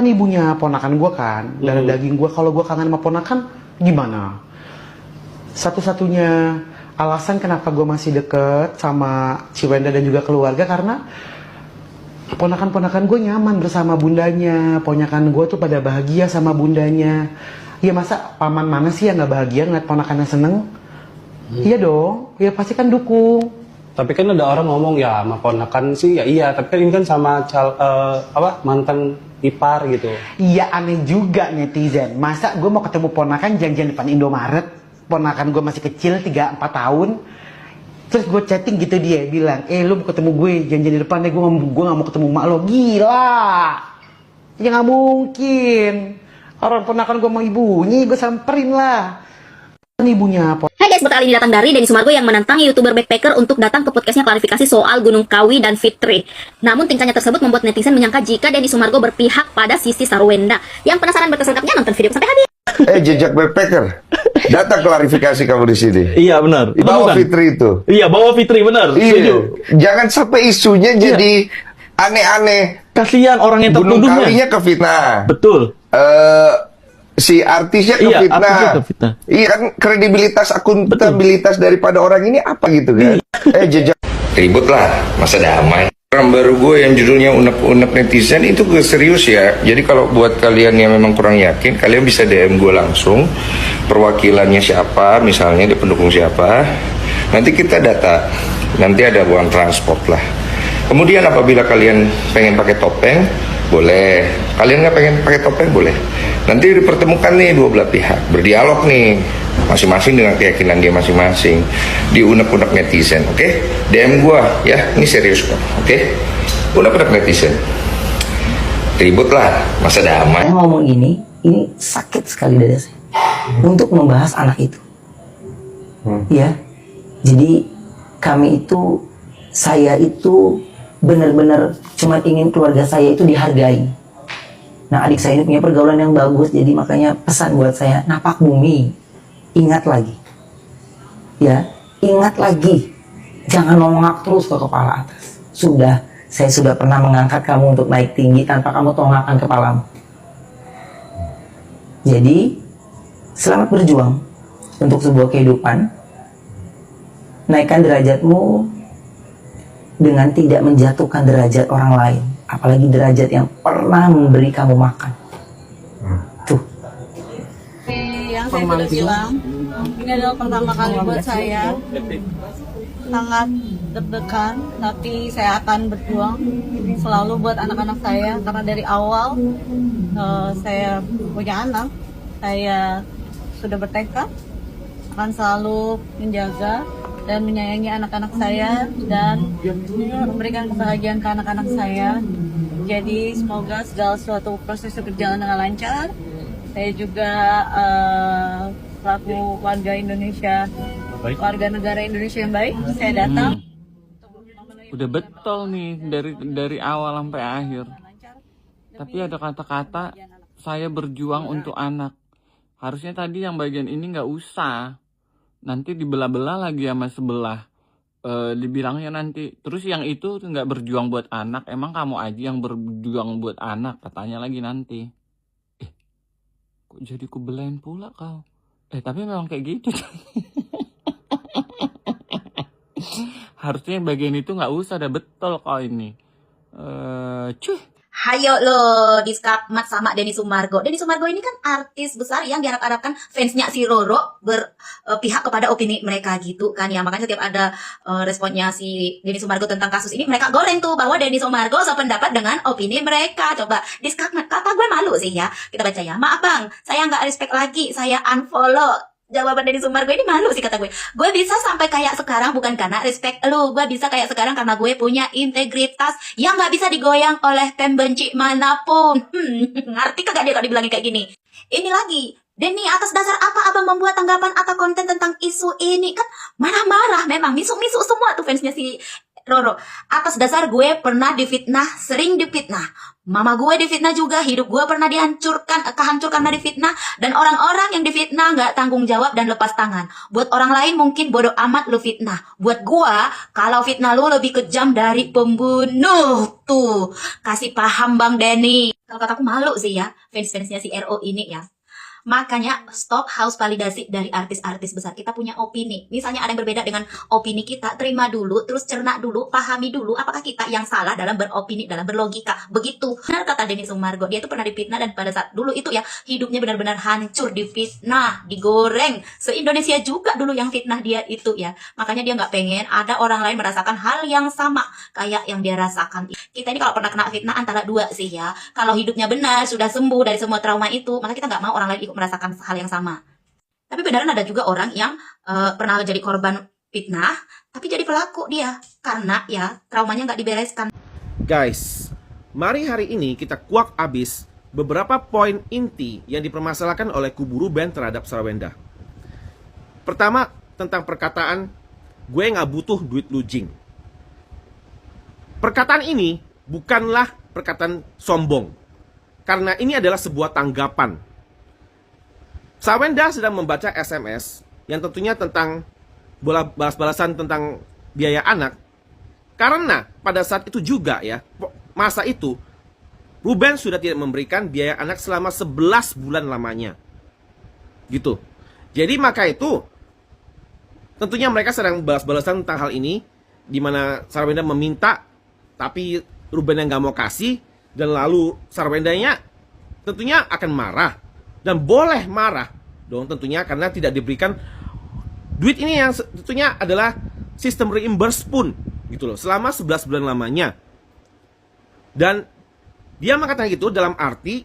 Kan ibunya ponakan gue kan, darah daging gue. Kalau gue kangen sama ponakan, gimana? Satu-satunya alasan kenapa gue masih deket sama Ciwenda dan juga keluarga karena ponakan-ponakan gue nyaman bersama bundanya. Ponakan gue tuh pada bahagia sama bundanya. Ya masa paman mana sih yang gak bahagia ngeliat ponakannya seneng? Iya dong, ya pasti kan dukung. Tapi kan ada orang ngomong ya sama ponakan sih ya iya, tapi kan ini kan sama mantan ipar gitu. Iya aneh juga netizen. Masa gue mau ketemu ponakan janjian depan Indomaret, ponakan gue masih kecil 3-4 tahun. Terus gue chatting gitu dia bilang, lu mau ketemu gue janjian di depan deh, gue gak mau ketemu mak lo. Gila. Ya gak mungkin. Orang ponakan gue mau ibunya, gue samperin lah. Ibunya apa? Hai guys, berkali ini datang dari Denny Sumargo yang menantang YouTuber backpacker untuk datang ke podcastnya klarifikasi soal Gunung Kawi dan Fitri. Namun tingkahnya tersebut membuat netizen menyangka jika Denny Sumargo berpihak pada Sisi Sarwenda. Yang penasaran berkas lengkapnya nonton video sampai habis. Jejak backpacker, data klarifikasi kamu di sini. Iya benar. Di bawah Fitri itu. Iya bawa Fitri benar. Iya. Jangan sampai isunya jadi aneh-aneh. Kasihan orang yang Gunung tertuduhnya. Kawinya ke fitnah. Betul. Si artisnya ke Iya, fitnah. artisnya ke fitnah. Iya kan kredibilitas, akuntabilitas daripada orang ini apa gitu kan? Jejak ribut lah, masa damai. Orang baru gue yang judulnya unek-unek netizen itu gue serius ya. Jadi kalau buat kalian yang memang kurang yakin, kalian bisa DM gue langsung. Perwakilannya siapa, misalnya di pendukung siapa. Nanti kita data. Nanti ada uang transport lah. Kemudian apabila kalian pengen pakai topeng, boleh. Kalian nggak pengen pakai topeng, boleh. Nanti dipertemukan nih dua belah pihak, berdialog nih, masing-masing dengan keyakinan dia masing-masing, di unek-unek netizen, oke? DM gua ya, ini serius kok, oke? Unek-unek netizen, ribut lah, masa damai. Saya ngomong ini sakit sekali dada saya untuk membahas anak itu, ya. Jadi kami itu, saya itu benar-benar cuma ingin keluarga saya itu dihargai. Nah adik saya ini punya pergaulan yang bagus, jadi makanya pesan buat saya, napak bumi, ingat lagi. Ya, ingat lagi. Jangan nongak terus ke kepala atas. Saya sudah pernah mengangkat kamu untuk naik tinggi tanpa kamu tongakkan kepalamu. Jadi, selamat berjuang untuk sebuah kehidupan. Naikkan derajatmu dengan tidak menjatuhkan derajat orang lain. Apalagi derajat yang pernah memberi kamu makan. Tuh. Yang saya sudah bilang, ini adalah pertama kali buat saya. Sangat deg-degan, tapi saya akan berjuang selalu buat anak-anak saya. Karena dari awal saya punya anak, saya sudah bertekad akan selalu menjaga dan menyayangi anak-anak saya dan memberikan kebahagiaan ke anak-anak saya. Jadi semoga segala suatu proses berjalan dengan lancar. Saya juga selaku warga Indonesia, warga negara Indonesia yang baik, saya datang. Udah betul nih dari awal sampai akhir. Tapi ada kata-kata saya berjuang untuk anak. Harusnya tadi yang bagian ini nggak usah. Nanti dibelah-belah lagi sama sebelah. Dibilangnya nanti terus yang itu nggak berjuang buat anak, emang kamu aja yang berjuang buat anak, katanya lagi nanti. Kok jadi kubelain pula kau? Tapi memang kayak gitu. Harusnya bagian itu nggak usah, ada betul kau ini. Cuy. Hayo lo diskakmat sama Denny Sumargo. Denny Sumargo ini kan artis besar yang diharap-harapkan fansnya si Roro berpihak kepada opini mereka gitu kan ya. Makanya setiap ada responnya si Denny Sumargo tentang kasus ini, mereka goreng tuh bahwa Denny Sumargo sependapat dengan opini mereka. Coba diskakmat, kata gue malu sih ya. Kita baca ya, maaf bang, saya nggak respect lagi, saya unfollow. Jawaban Denny Sumargo ini malu sih kata gue. Gue bisa sampai kayak sekarang bukan karena respect lu. Gue bisa kayak sekarang karena gue punya integritas yang gak bisa digoyang oleh pembenci manapun. Ngerti kagak dia kalau dibilangin kayak gini? Ini lagi, Denny, atas dasar apa abang membuat tanggapan atau konten tentang isu ini? Kan marah-marah memang, misu-misu semua tuh fansnya si Roro. Atas dasar gue pernah difitnah, sering difitnah. Mama gue difitnah juga, hidup gue pernah kehancurkan karena difitnah, dan orang-orang yang difitnah nggak tanggung jawab dan lepas tangan. Buat orang lain mungkin bodoh amat lu fitnah. Buat gue, kalau fitnah lu lebih kejam dari pembunuh. Tuh, kasih paham Bang Denny. Kalau kataku malu sih ya, fans-fansnya si RO ini ya. Makanya stop haus validasi dari artis-artis besar. Kita punya opini. Misalnya ada yang berbeda dengan opini kita, terima dulu, terus cerna dulu, pahami dulu apakah kita yang salah dalam beropini, dalam berlogika. Begitu. Benar kata Denny Sumargo, dia itu pernah difitnah dan pada saat dulu itu ya hidupnya benar-benar hancur, difitnah, digoreng. Se-Indonesia juga dulu yang fitnah dia itu ya. Makanya dia nggak pengen ada orang lain merasakan hal yang sama kayak yang dia rasakan. Kita ini kalau pernah kena fitnah antara dua sih ya. Kalau hidupnya benar, sudah sembuh dari semua trauma itu, maka kita nggak mau orang lain merasakan hal yang sama. Tapi beneran ada juga orang yang pernah jadi korban fitnah, tapi jadi pelaku dia karena ya traumanya nggak dibereskan. Guys, mari hari ini kita kuak abis beberapa poin inti yang dipermasalahkan oleh kubu Ruben terhadap Sarwenda. Pertama, tentang perkataan gue nggak butuh duit lu Jing. Perkataan ini bukanlah perkataan sombong, karena ini adalah sebuah tanggapan. Sarwenda sedang membaca SMS yang tentunya tentang balas-balasan tentang biaya anak. Karena pada saat itu juga ya, masa itu Ruben sudah tidak memberikan biaya anak selama 11 bulan lamanya. Gitu. Jadi maka itu tentunya mereka sedang balas-balasan tentang hal ini, di mana Sarwenda meminta tapi Ruben yang nggak mau kasih, dan lalu Sarwendanya tentunya akan marah. Dan boleh marah dong tentunya karena tidak diberikan duit ini yang tentunya adalah sistem reimburse pun gitu loh selama 11 bulan lamanya. Dan dia mengatakan gitu dalam arti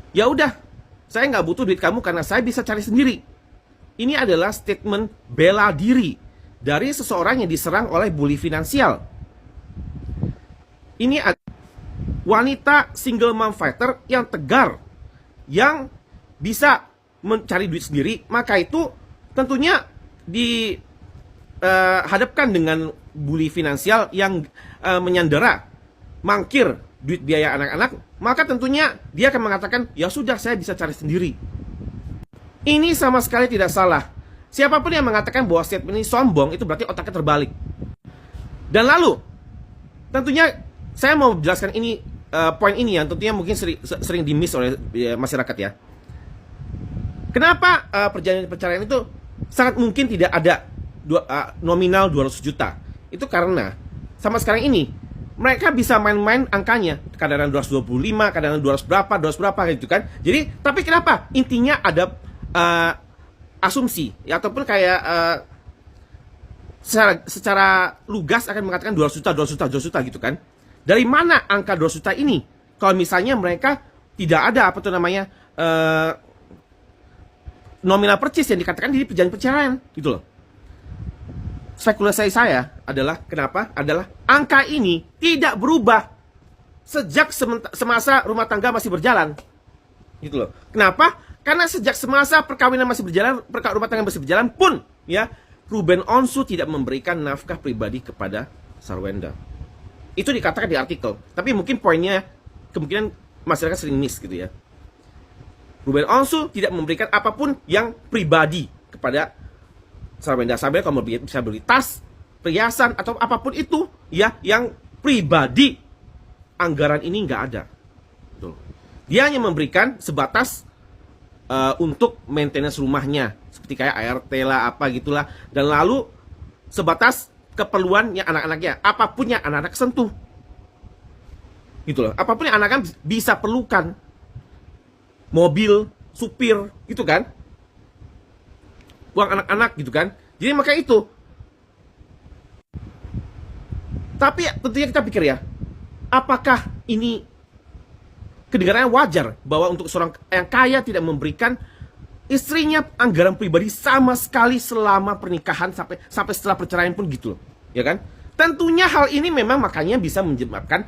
ya udah, saya nggak butuh duit kamu karena saya bisa cari sendiri. Ini adalah statement bela diri dari seseorang yang diserang oleh bully finansial. Ini wanita single mom fighter yang tegar, yang bisa mencari duit sendiri, maka itu tentunya dihadapkan dengan bully finansial yang menyandera, mangkir duit biaya anak-anak, maka tentunya dia akan mengatakan, ya sudah saya bisa cari sendiri. Ini sama sekali tidak salah. Siapapun yang mengatakan bahwa statement ini sombong, itu berarti otaknya terbalik. Dan lalu, tentunya saya mau menjelaskan ini, poin ini yang tentunya mungkin sering di-miss oleh masyarakat ya. Kenapa perceraian itu sangat mungkin tidak ada nominal 200 juta? Itu karena sama sekarang ini mereka bisa main-main angkanya, kadang-kadang 225, kadang-kadang 200 berapa gitu kan. Jadi, tapi kenapa? Intinya ada asumsi ya, ataupun kayak secara lugas akan mengatakan 200 juta gitu kan. Dari mana angka 200 juta ini? Kalau misalnya mereka tidak ada apa tuh namanya nominal purchase yang dikatakan di perjanjian perceraian gitu loh. Spekulasi saya adalah kenapa? Adalah angka ini tidak berubah sejak semasa rumah tangga masih berjalan. Gitu loh. Kenapa? Karena sejak semasa perkawinan masih berjalan, rumah tangga masih berjalan pun ya, Ruben Onsu tidak memberikan nafkah pribadi kepada Sarwenda. Itu dikatakan di artikel. Tapi mungkin poinnya kemungkinan masyarakat sering miss gitu ya. Ruben Onsu tidak memberikan apapun yang pribadi kepada Sarwenda. Sarwenda kalau bisa beli tas, perhiasan atau apapun itu ya yang pribadi, anggaran ini nggak ada. Betul. Dia hanya memberikan sebatas untuk maintenance rumahnya, seperti kayak ART lah apa gitulah, dan lalu sebatas keperluannya anak-anaknya, apapun yang anak-anak sentuh. Gitu loh. Apapun yang anak-anak bisa perlukan. Mobil, supir, gitu kan. Uang anak-anak gitu kan. Jadi maka itu. Tapi tentunya kita pikir ya, apakah ini kedengarannya wajar bahwa untuk seorang yang kaya tidak memberikan istrinya anggaran pribadi sama sekali selama pernikahan sampai setelah perceraian pun gitu loh, ya kan? Tentunya hal ini memang makanya bisa menyebabkan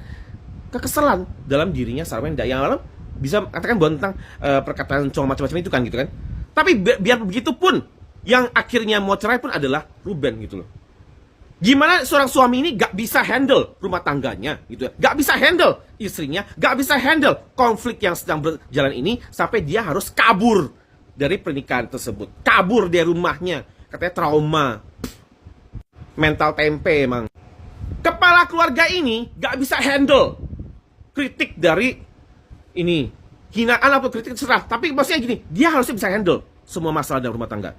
kekesalan dalam dirinya Sarwenda yang lalu bisa katakan bahwa tentang perkataan cowok macam-macam itu kan gitu kan. Tapi biar begitu pun yang akhirnya mau cerai pun adalah Ruben gitu loh. Gimana seorang suami ini gak bisa handle rumah tangganya gitu ya. Gak bisa handle istrinya, gak bisa handle konflik yang sedang berjalan ini sampai dia harus kabur dari pernikahan tersebut. Kabur dari rumahnya. Katanya trauma. Mental tempe emang. Kepala keluarga ini gak bisa handle kritik dari ini. Hinaan atau kritik terserah. Tapi maksudnya gini, dia harusnya bisa handle semua masalah dalam rumah tangga.